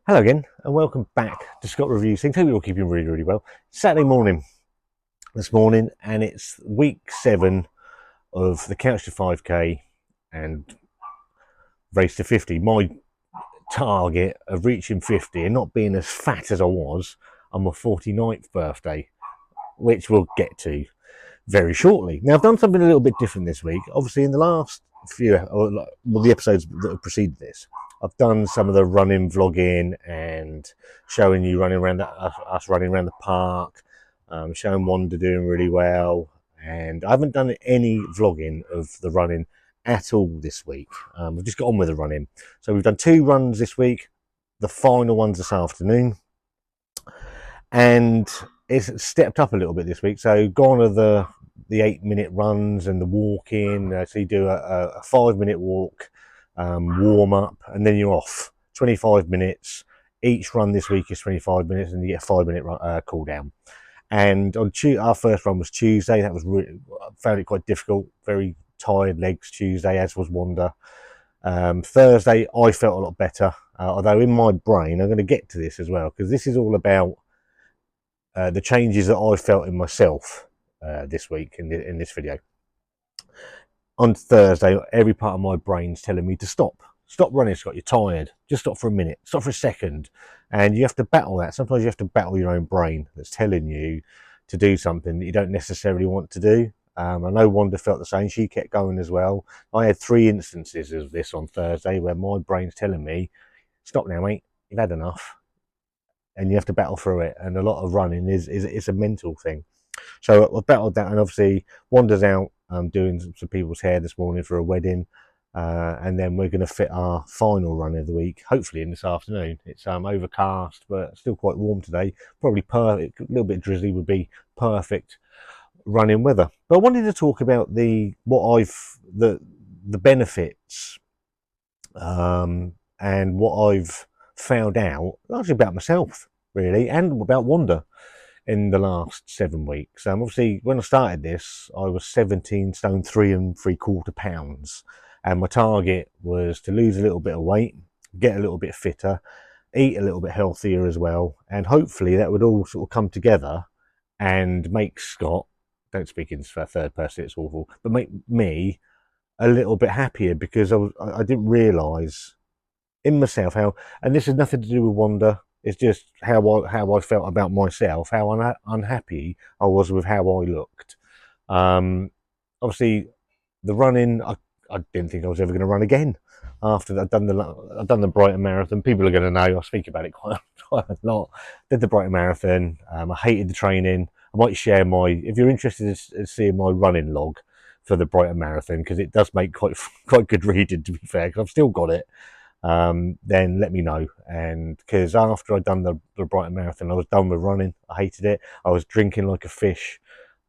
Hello again, and welcome back to Scott Reviews Things. Hope you're all keeping really well. Saturday morning this morning, and it's week 7 of the Couch to 5K and Race to 50. My target of reaching 50 and not being as fat as I was on my 49th birthday, which we'll get to very shortly. Now, I've done something a little bit different this week. Obviously, in the last few, the episodes that have preceded this, I've done some of the running vlogging and showing you running around us running around the park, showing Wanda doing really well, and I haven't done any vlogging of the running at all this week. We've just got on with the running. So we've done 2 runs this week, the final one's this afternoon, and it's stepped up a little bit this week. So gone are the 8-minute runs and the walking. So you do a 5-minute walk, warm up, and then you're off. 25 minutes. Each run this week is 25 minutes, and you get a 5-minute cool down. And on our first run was Tuesday. That was really, I found it quite difficult. Very tired legs Tuesday, as was Wanda. Thursday, I felt a lot better. Although in my brain, I'm going to get to this as well, because this is all about the changes that I felt in myself this week in this video. On Thursday, every part of my brain's telling me to stop. Stop running, Scott, you're tired. Just stop for a minute, stop for a second. And you have to battle that. Sometimes you have to battle your own brain that's telling you to do something that you don't necessarily want to do. I know Wanda felt the same. She kept going as well. I had 3 instances of this on Thursday where my brain's telling me, stop now, mate, you've had enough. And you have to battle through it. And a lot of running is a mental thing. So I battled that, and obviously Wanda's out doing some people's hair this morning for a wedding, and then we're going to fit our final run of the week, hopefully in this afternoon. It's overcast, but still quite warm today. Probably perfect. A little bit drizzly would be perfect running weather. But I wanted to talk about the benefits and what I've found out, largely about myself, really, and about Wanda in the last 7 weeks. Obviously, when I started this, I was 17 stone 3¾ pounds, and my target was to lose a little bit of weight, get a little bit fitter, eat a little bit healthier as well, and hopefully that would all sort of come together and make Scott, don't speak in third person, it's awful, but make me a little bit happier, because I didn't realise in myself how, and this has nothing to do with Wanda, it's just how I felt about myself, how unhappy I was with how I looked. Obviously, the running, I didn't think I was ever going to run again after I'd done the Brighton Marathon. People are going to know, I speak about it quite a lot. Did the Brighton Marathon. I hated the training. I might share if you're interested in seeing my running log for the Brighton Marathon, because it does make quite good reading, to be fair, because I've still got it. Then let me know. And because after I'd done the Brighton Marathon, I was done with running. I hated it. I was drinking like a fish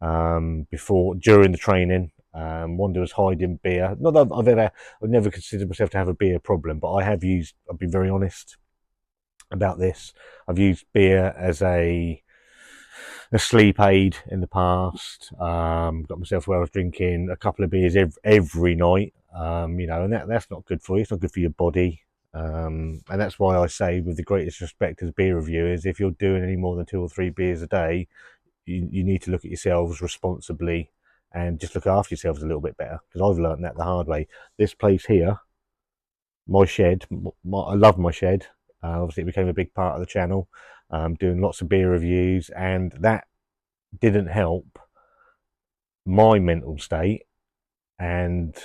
during the training. Wanda was hiding beer. Not that I've never considered myself to have a beer problem, but I've been very honest about this. I've used beer as a sleep aid in the past. Got myself where I was drinking a couple of beers every night. And that's not good for you. It's not good for your body. And that's why I say, with the greatest respect as beer reviewers, if you're doing any more than 2 or 3 beers a day, you need to look at yourselves responsibly and just look after yourselves a little bit better, because I've learned that the hard way. This place here, my shed, I love my shed. Obviously, it became a big part of the channel, doing lots of beer reviews, and that didn't help my mental state and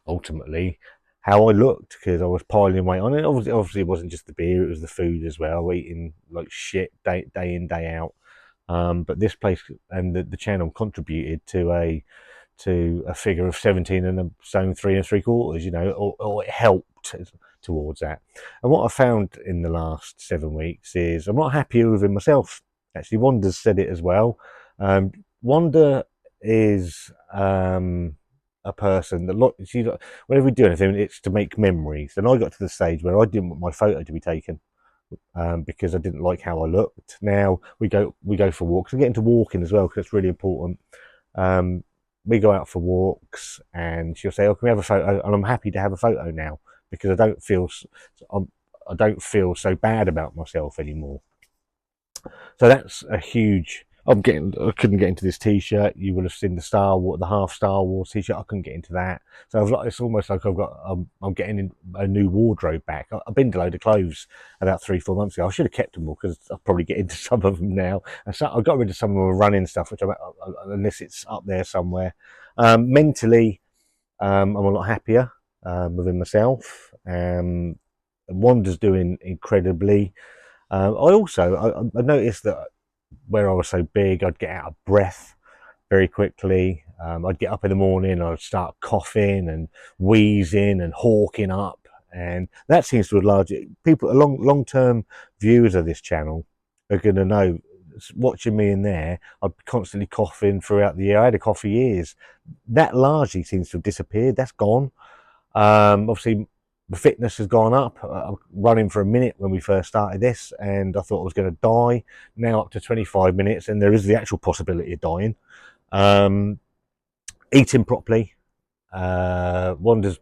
ultimately how I looked, because I was piling weight on it. Obviously it wasn't just the beer, it was the food as well, eating like shit day in, day out. But this place and the channel contributed to a figure of 17 and a stone 3¾ or it helped towards that. And what I found in the last 7 weeks is I'm not happier within myself. Actually, Wanda's said it as well. Wanda is a person that whenever we do anything, it's to make memories. And I got to the stage where I didn't want my photo to be taken, because I didn't like how I looked. Now we go for walks. We get into walking as well, because it's really important. We go out for walks, and she'll say, "Oh, can we have a photo?" And I'm happy to have a photo now, because I don't feel I don't feel so bad about myself anymore. So that's a huge. I couldn't get into this T-shirt. You would have seen the half Star Wars T-shirt. I couldn't get into that. So it's almost like I'm getting a new wardrobe back. I've been to a load of clothes about 3-4 months ago. I should have kept them all because I'll probably get into some of them now. And so I got rid of some of my running stuff, unless it's up there somewhere. Mentally, I'm a lot happier within myself. Wanda's doing incredibly. I noticed that where I was so big, I'd get out of breath very quickly. I'd get up in the morning, I'd start coughing and wheezing and hawking up, and that seems to have largely people, long-term viewers of this channel, are going to know. Watching me in there, I'd be constantly coughing throughout the year. I had a cough for years. That largely seems to have disappeared. That's gone. Obviously, the fitness has gone up. I'm running for a minute when we first started this, and I thought I was going to die. Now up to 25 minutes, and there is the actual possibility of dying. Eating properly. Wanda's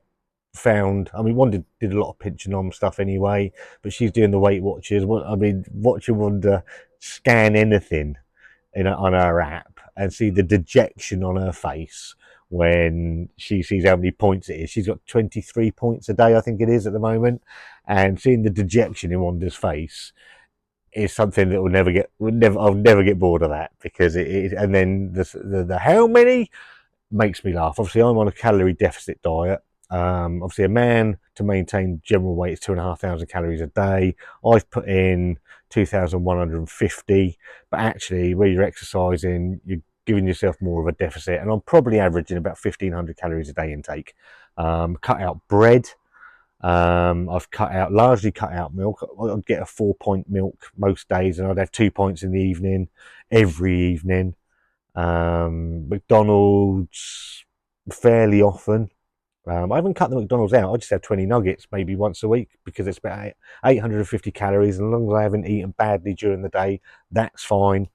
Wanda did a lot of pinching on stuff anyway, but she's doing the Weight Watchers. Watching Wanda scan anything on her app and see the dejection on her face when she sees how many points it is. She's got 23 points a day, I think it is at the moment, and seeing the dejection in Wanda's face is something that I'll never get bored of that, because and then the how many makes me laugh. Obviously, I'm on a calorie deficit diet. Obviously, a man to maintain general weight is 2,500 calories a day. I've put in 2,150, but actually, where you're exercising, you're giving yourself more of a deficit, and I'm probably averaging about 1,500 calories a day intake. Cut out bread. I've largely cut out milk. I'd get a 4-point milk most days, and I'd have 2 points in the evening, every evening. McDonald's fairly often. I haven't cut the McDonald's out. I just have 20 nuggets maybe once a week, because it's about 850 calories, and as long as I haven't eaten badly during the day, that's fine.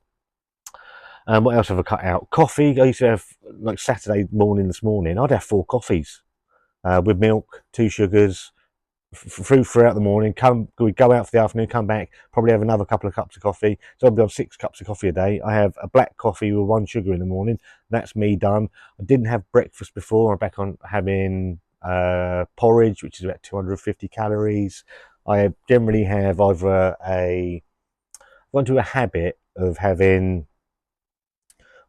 What else have I cut out? Coffee. I used to have, like Saturday morning this morning, I'd have 4 coffees with milk, 2 sugars, throughout the morning. We go out for the afternoon, come back, probably have another couple of cups of coffee. So I'll be on 6 cups of coffee a day. I have a black coffee with 1 sugar in the morning. That's me done. I didn't have breakfast before. I'm back on having porridge, which is about 250 calories. I generally have either I went to a habit of having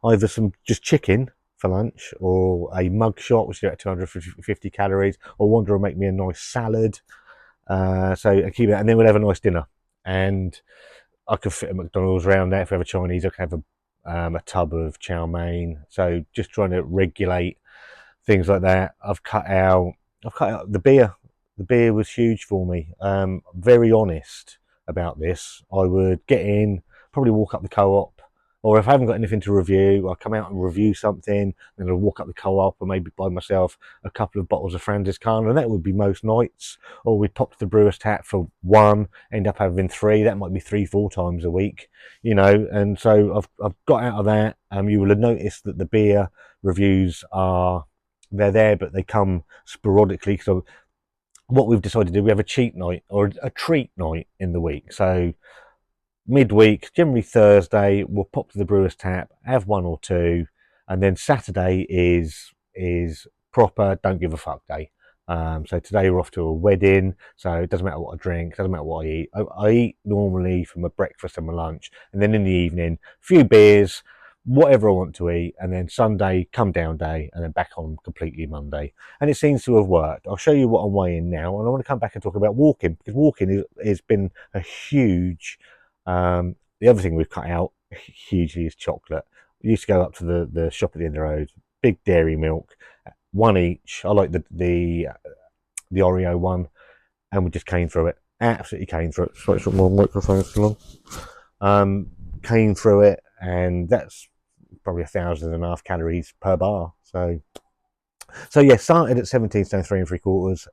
either some just chicken for lunch, or a mug shot, which is about 250 calories, or Wanda will make me a nice salad. So I keep it, and then we'll have a nice dinner. And I could fit a McDonald's around that. If we have a Chinese, I can have a tub of chow mein. So just trying to regulate things like that. I've cut out the beer. The beer was huge for me. Very honest about this. I would get in, probably walk up the co-op, or if I haven't got anything to review, I'll come out and review something, then I'll walk up the co-op and maybe buy myself a couple of bottles of Franziskaner, and that would be most nights. Or we'd pop to the brewer's tap for 1, end up having 3. That might be 3-4 times a week, and so I've got out of that. You will have noticed that the beer reviews they're there, but they come sporadically. So what we've decided to do, we have a cheat night or a treat night in the week. So midweek, generally Thursday, we'll pop to the brewer's tap, have 1 or 2, and then Saturday is proper don't give a fuck day. So today we're off to a wedding, so it doesn't matter what I drink, doesn't matter what I eat. I eat normally for my breakfast and my lunch, and then in the evening, a few beers, whatever I want to eat, and then Sunday, come down day, and then back on completely Monday. And it seems to have worked. I'll show you what I'm weighing now, and I want to come back and talk about walking, because walking has been a huge... the other thing we've cut out hugely is chocolate. We used to go up to the shop at the end of the road, big dairy milk, 1 each. I like the Oreo one, and we just came through it. Absolutely came through it. Sorry, it's my microphone's still on. Came through it, and that's probably 1,500 calories per bar. So yeah, started at 17 stone 3 3/4.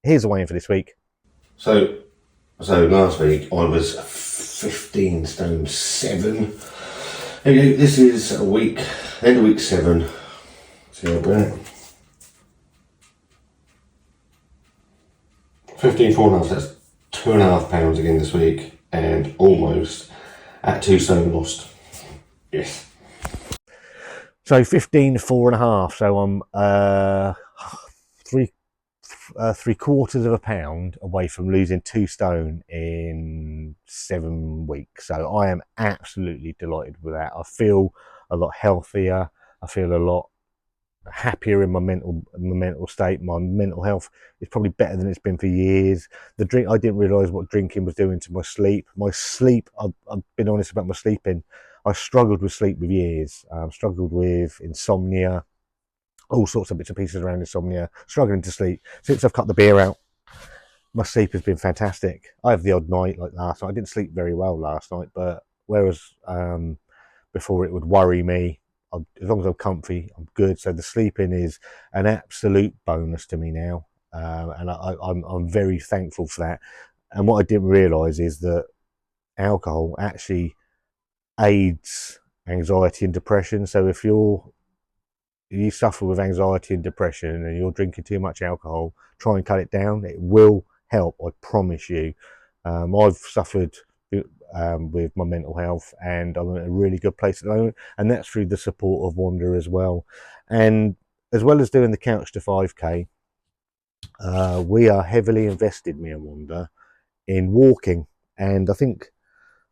Here's the weigh-in for this week. So last week I was 15 stone 7. Okay, this is end of week 7. See how we're 15 4 now, so that's 2.5 pounds again this week, and almost at 2 stone lost. Yes. So 15, 4.5. So I'm three 3/4 of a pound away from losing 2 stone in 7 weeks. So I am absolutely delighted with that. I feel a lot healthier. I feel a lot happier in my mental state. My mental health is probably better than it's been for years. The drink, I didn't realise what drinking was doing to my sleep. I've been honest about my sleeping. I struggled with sleep for years. Struggled with insomnia, all sorts of bits and pieces around insomnia, struggling to sleep. Since I've cut the beer out, my sleep has been fantastic. I have the odd night like last night. I didn't sleep very well last night, but whereas before it would worry me, as long as I'm comfy, I'm good. So the sleeping is an absolute bonus to me now, and I'm very thankful for that. And what I didn't realise is that alcohol actually aids anxiety and depression. So if you suffer with anxiety and depression and you're drinking too much alcohol, try and cut it down. It will help, I promise you. I've suffered with my mental health, and I'm in a really good place at the moment, and that's through the support of Wanda as well. And as well as doing the Couch to 5K, we are heavily invested, me and Wanda, in walking. And I think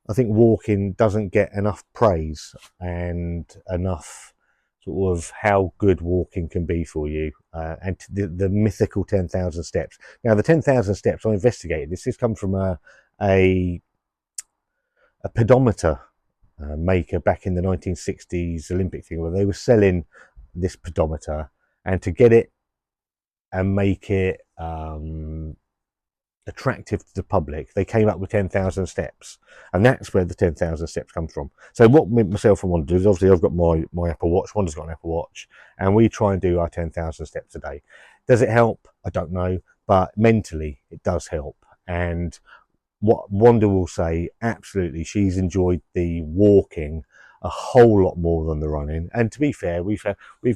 walking doesn't get enough praise and enough sort of how good walking can be for you, and the mythical 10,000 steps. Now, the 10,000 steps I investigated. This has come from a pedometer maker back in the 1960s Olympic thing, where they were selling this pedometer, and to get it and make it attractive to the public, they came up with 10,000 steps, and that's where the 10,000 steps come from. So what myself and Wanda do is, obviously I've got my Apple Watch, Wanda's got an Apple Watch, and we try and do our 10,000 steps a day. Does it help? I don't know, but mentally it does help. And what Wanda will say, absolutely, she's enjoyed the walking a whole lot more than the running. And to be fair, we've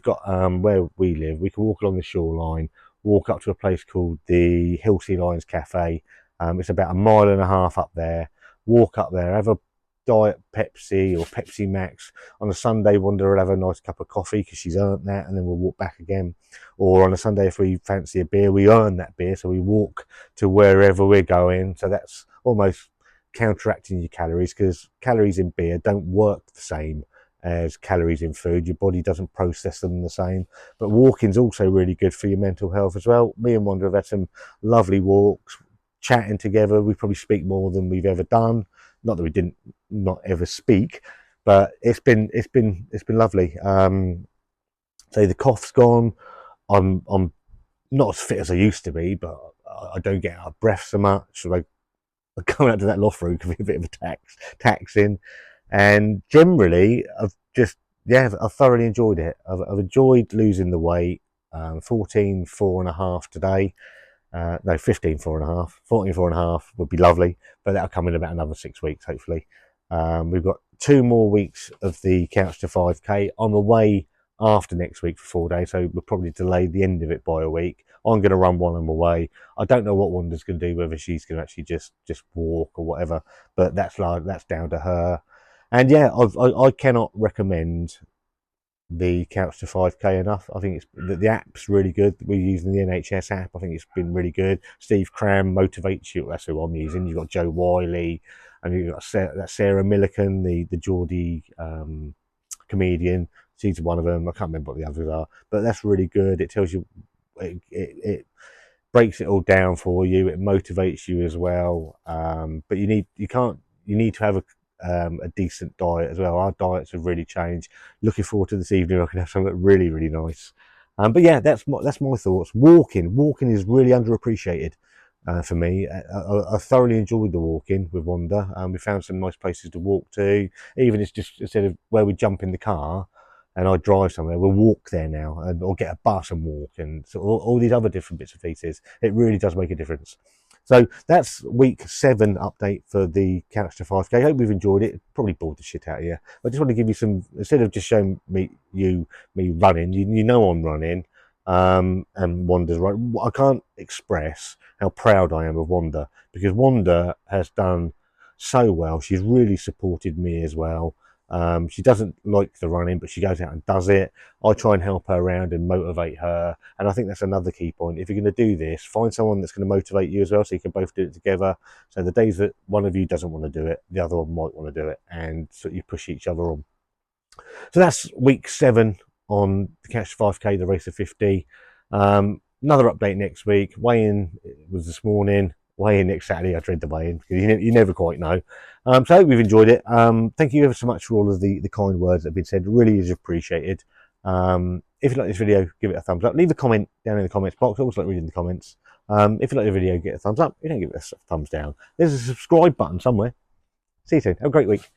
got where we live, we can walk along the shoreline, walk up to a place called the Hilty Lions Cafe. It's about 1.5 miles up there. Walk up there, have a Diet Pepsi or Pepsi Max. On a Sunday, Wanda will have a nice cup of coffee because she's earned that, and then we'll walk back again. Or on a Sunday, if we fancy a beer, we earn that beer, so we walk to wherever we're going. So that's almost counteracting your calories, because calories in beer don't work the same as calories in food. Your body doesn't process them the same. But walking's also really good for your mental health as well. Me and Wanda have had some lovely walks, chatting together. We probably speak more than we've ever done. Not that we didn't not ever speak, but it's been lovely. So the cough's gone. I'm not as fit as I used to be, but I don't get out of breath so much. So I going out to that loft room can be a bit of a taxing. And generally, I've thoroughly enjoyed it. I've enjoyed losing the weight. 14, 4.5 today. No, 15, 4.5. 14, 4.5 would be lovely, but that'll come in about another 6 weeks, hopefully. We've got 2 more weeks of the Couch to 5K. I'm away after next week for 4 days, so we'll probably delay the end of it by a week. I'm going to run while I'm away. I don't know what Wanda's going to do, whether she's going to actually just walk or whatever, but that's down to her. And yeah, I cannot recommend the Couch to 5K enough. I think the app's really good. We're using the NHS app. I think it's been really good. Steve Cram motivates you. That's who I'm using. You've got Joe Wiley, and you've got Sarah Millican, the Geordie comedian. She's one of them. I can't remember what the others are, but that's really good. It tells you, it breaks it all down for you. It motivates you as well. But you need to have a decent diet as well. Our diets have really changed. Looking forward to this evening. I can have something really, really nice. But yeah, that's my thoughts. Walking is really underappreciated for me. I thoroughly enjoyed the walking with Wanda. We found some nice places to walk to. Even it's just instead of where we jump in the car and I drive somewhere, we'll walk there now, or get a bus and walk, and so all these other different bits and pieces. It really does make a difference. So that's week 7 update for the Couch to 5K. I hope you've enjoyed it. Probably bored the shit out of you. I just want to give you some, instead of just showing me running, you know I'm running, and Wanda's right. I can't express how proud I am of Wanda, because Wanda has done so well. She's really supported me as well. She doesn't like the running, but she goes out and does it. I try and help her around and motivate her. And I think that's another key point. If you're going to do this, find someone that's going to motivate you as well, so you can both do it together. So the days that one of you doesn't want to do it, the other one might want to do it, and so you push each other on. So that's week 7 on the Catch 5K, the race of 50. Another update next week. Weigh-in was this morning. Weigh-in next Saturday. I dread the weigh-in because you never quite know. So I hope you've enjoyed it. Thank you ever so much for all of the kind words that have been said. Really is appreciated. If you like this video, give it a thumbs up. Leave a comment down in the comments box. I always like reading the comments. If you like the video, get a thumbs up. If you don't, give it a thumbs down. There's a subscribe button somewhere. See you soon. Have a great week.